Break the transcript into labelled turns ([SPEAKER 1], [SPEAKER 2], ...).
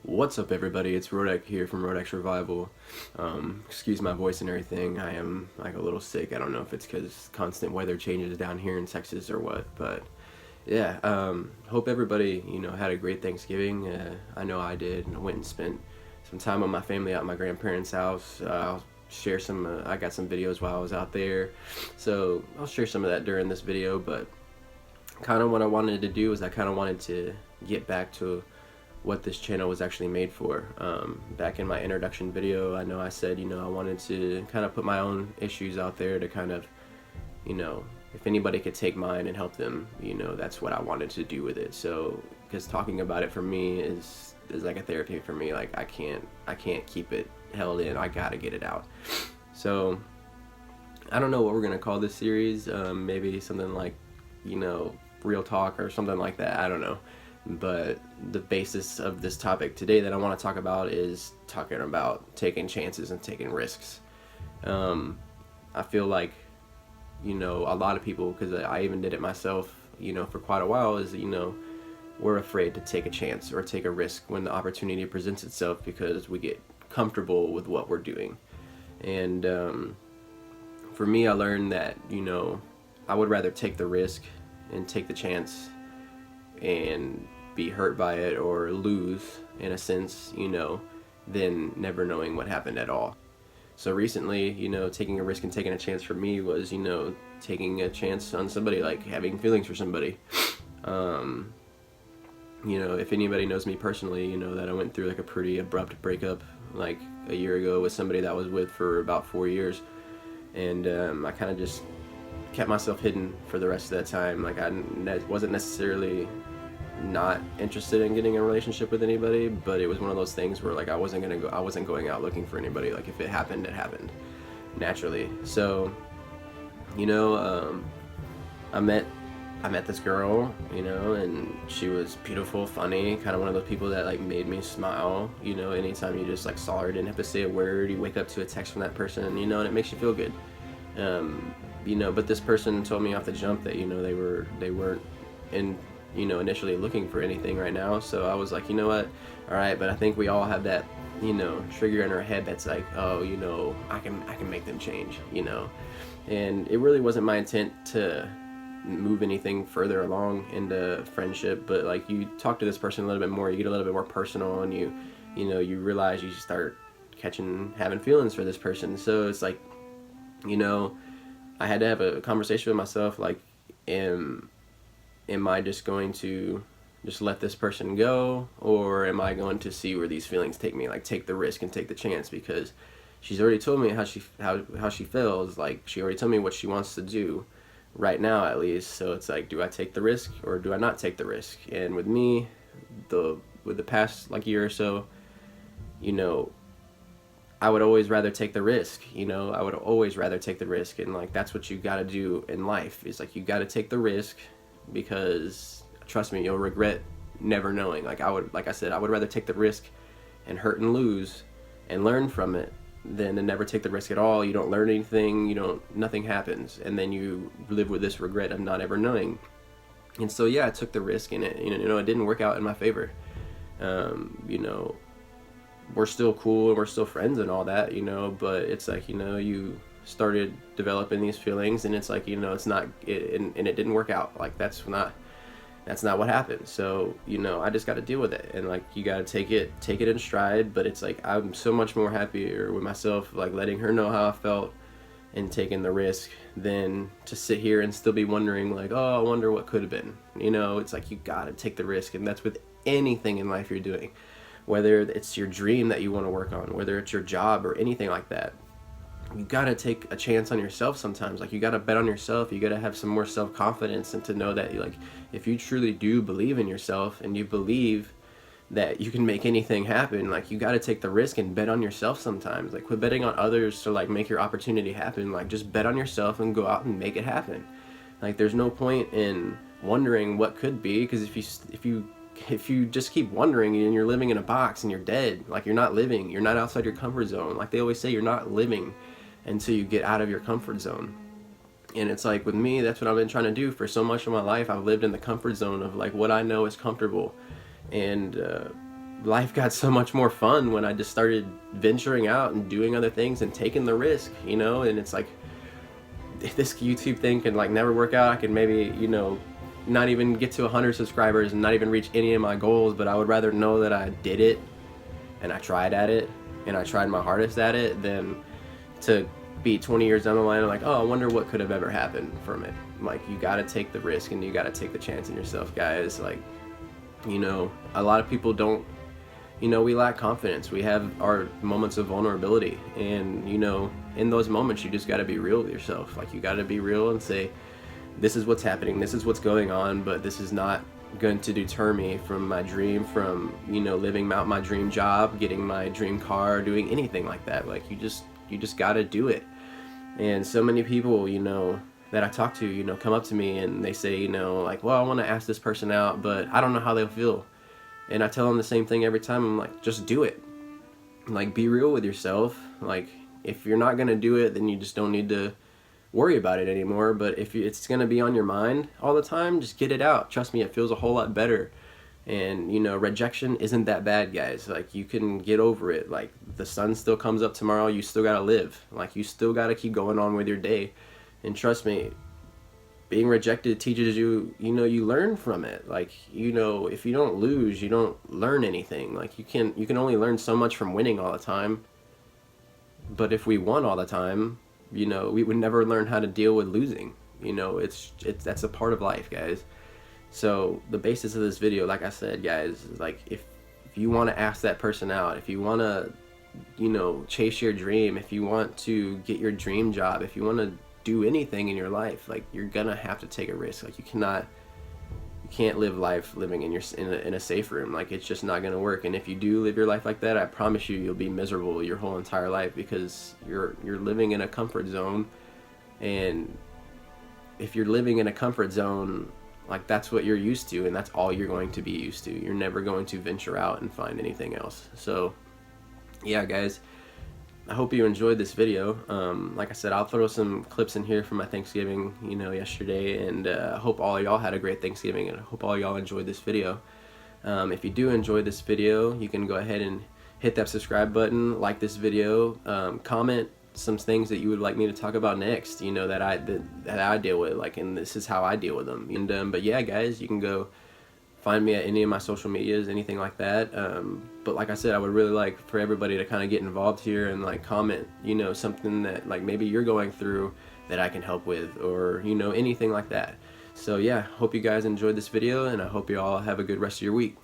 [SPEAKER 1] What's up, everybody? It's Rodek here from Rodek Revival. Excuse my voice and everything. I am like a little sick. I don't know if it's because constant weather changes down here in Texas or what, but yeah. Hope everybody had a great Thanksgiving. I know I did. I went and spent some time with my family at my grandparents' house. I'll share some. I got some videos while I was out there, so I'll share some of that during this video. But kind of what I wanted to do is I kind of wanted to get back to what this channel was actually made for. Back in my introduction video, I know I said, I wanted to kind of put my own issues out there to kind of, if anybody could take mine and help them, that's what I wanted to do with it. So, because talking about it for me is like a therapy for me. Like I can't keep it held in. I gotta get it out. So, I don't know what we're gonna call this series. Maybe something like, real talk or something like that. I don't know. But the basis of this topic today that I want to talk about is talking about taking chances and taking risks. I feel like, a lot of people, because I even did it myself, for quite a while, is, we're afraid to take a chance or take a risk when the opportunity presents itself because we get comfortable with what we're doing. And for me, I learned that, I would rather take the risk and take the chance and be hurt by it or lose in a sense, than never knowing what happened at all. So recently, taking a risk and taking a chance for me was, taking a chance on somebody, like having feelings for somebody. If anybody knows me personally, that I went through like a pretty abrupt breakup like a year ago with somebody that I was with for about 4 years. And I kind of just kept myself hidden for the rest of that time. Like I wasn't necessarily not interested in getting a relationship with anybody, but it was one of those things where like I wasn't going out looking for anybody. Like if it happened naturally. So I met this girl, and she was beautiful, funny, kind of one of those people that like made me smile. Anytime you just like saw her, didn't have to say a word, you wake up to a text from that person, and it makes you feel good. But this person told me off the jump that they weren't in initially looking for anything right now. So I was like, what, all right, but I think we all have that trigger in our head that's like, oh, I can make them change. And it really wasn't my intent to move anything further along into friendship, but like you talk to this person a little bit more, you get a little bit more personal, and you realize you start having feelings for this person. So it's like, I had to have a conversation with myself, like, am I just going to just let this person go, or am I going to see where these feelings take me? Like take the risk and take the chance, because she's already told me how she feels. Like she already told me what she wants to do right now, at least. So it's like, do I take the risk or do I not take the risk? And with me, with the past like year or so, I would always rather take the risk. I would always rather take the risk, and like that's what you got to do in life. Is like you got to take the risk, because trust me, you'll regret never knowing. Like I said, I would rather take the risk and hurt and lose and learn from it than to never take the risk at all. You don't learn anything, nothing happens, and then you live with this regret of not ever knowing. And so yeah, I took the risk, and it didn't work out in my favor. We're still cool and we're still friends and all that, but it's like, you started developing these feelings, and it's like, it's not and it didn't work out. Like that's not what happened. So I just got to deal with it, and like you got to take it in stride. But it's like I'm so much more happier with myself, like letting her know how I felt and taking the risk, than to sit here and still be wondering like, oh, I wonder what could have been. It's like you got to take the risk, and that's with anything in life you're doing, whether it's your dream that you want to work on, whether it's your job or anything like that. You gotta take a chance on yourself sometimes. Like you gotta bet on yourself. You gotta have some more self-confidence, and to know that like if you truly do believe in yourself and you believe that you can make anything happen, like you gotta take the risk and bet on yourself sometimes. Like quit betting on others to like make your opportunity happen. Like just bet on yourself and go out and make it happen. Like there's no point in wondering what could be, because if you just keep wondering and you're living in a box and you're dead, like you're not living, you're not outside your comfort zone. Like they always say, you're not living until you get out of your comfort zone. And it's like with me, that's what I've been trying to do for so much of my life. I've lived in the comfort zone of like what I know is comfortable, and life got so much more fun when I just started venturing out and doing other things and taking the risk, you know. And it's like, if this YouTube thing can like never work out, I can maybe, you know, not even get to 100 subscribers and not even reach any of my goals, but I would rather know that I did it and I tried at it and I tried my hardest at it than to be 20 years down the line and like, oh, I wonder what could have ever happened from it. Like, you got to take the risk and you got to take the chance in yourself, guys. Like, you know, a lot of people don't, you know, we lack confidence. We have our moments of vulnerability, and you know, in those moments you just got to be real with yourself. Like, you got to be real and say, this is what's happening, this is what's going on, but this is not going to deter me from my dream, from, you know, living out my dream job, getting my dream car, doing anything like that. Like, you just got to do it. And so many people, you know, that I talk to, you know, come up to me and they say, you know, like, well, I want to ask this person out, but I don't know how they'll feel. And I tell them the same thing every time. I'm like, just do it. Like, be real with yourself. Like, if you're not gonna do it, then you just don't need to worry about it anymore. But if it's gonna be on your mind all the time, just get it out. Trust me, it feels a whole lot better. And you know, rejection isn't that bad, guys. Like, you can get over it. Like, the sun still comes up tomorrow. You still gotta live. Like, you still gotta keep going on with your day. And trust me, being rejected teaches you, you know, you learn from it. Like, you know, if you don't lose, you don't learn anything. Like, you can only learn so much from winning all the time. But if we won all the time, you know, we would never learn how to deal with losing. You know, it's that's a part of life, guys. So the basis of this video, like I said, guys, is like, if you want to ask that person out, if you want to, you know, chase your dream, if you want to get your dream job, if you want to do anything in your life, like, you're gonna have to take a risk. Like, you can't live life living in a safe room. Like, it's just not gonna work. And if you do live your life like that, I promise you, you'll be miserable your whole entire life, because you're living in a comfort zone. And if you're living in a comfort zone, like, that's what you're used to, and that's all you're going to be used to. You're never going to venture out and find anything else. So yeah, guys, I hope you enjoyed this video. Like I said, I'll throw some clips in here from my Thanksgiving, you know, yesterday, and I hope all y'all had a great Thanksgiving, and I hope all y'all enjoyed this video. If you do enjoy this video, you can go ahead and hit that subscribe button, like this video, comment some things that you would like me to talk about next, you know, that I deal with, like, and this is how I deal with them. And but yeah, guys, you can go find me at any of my social medias, anything like that. But like I said, I would really like for everybody to kind of get involved here and like comment, you know, something that like maybe you're going through that I can help with, or, you know, anything like that. So yeah, hope you guys enjoyed this video, and I hope you all have a good rest of your week.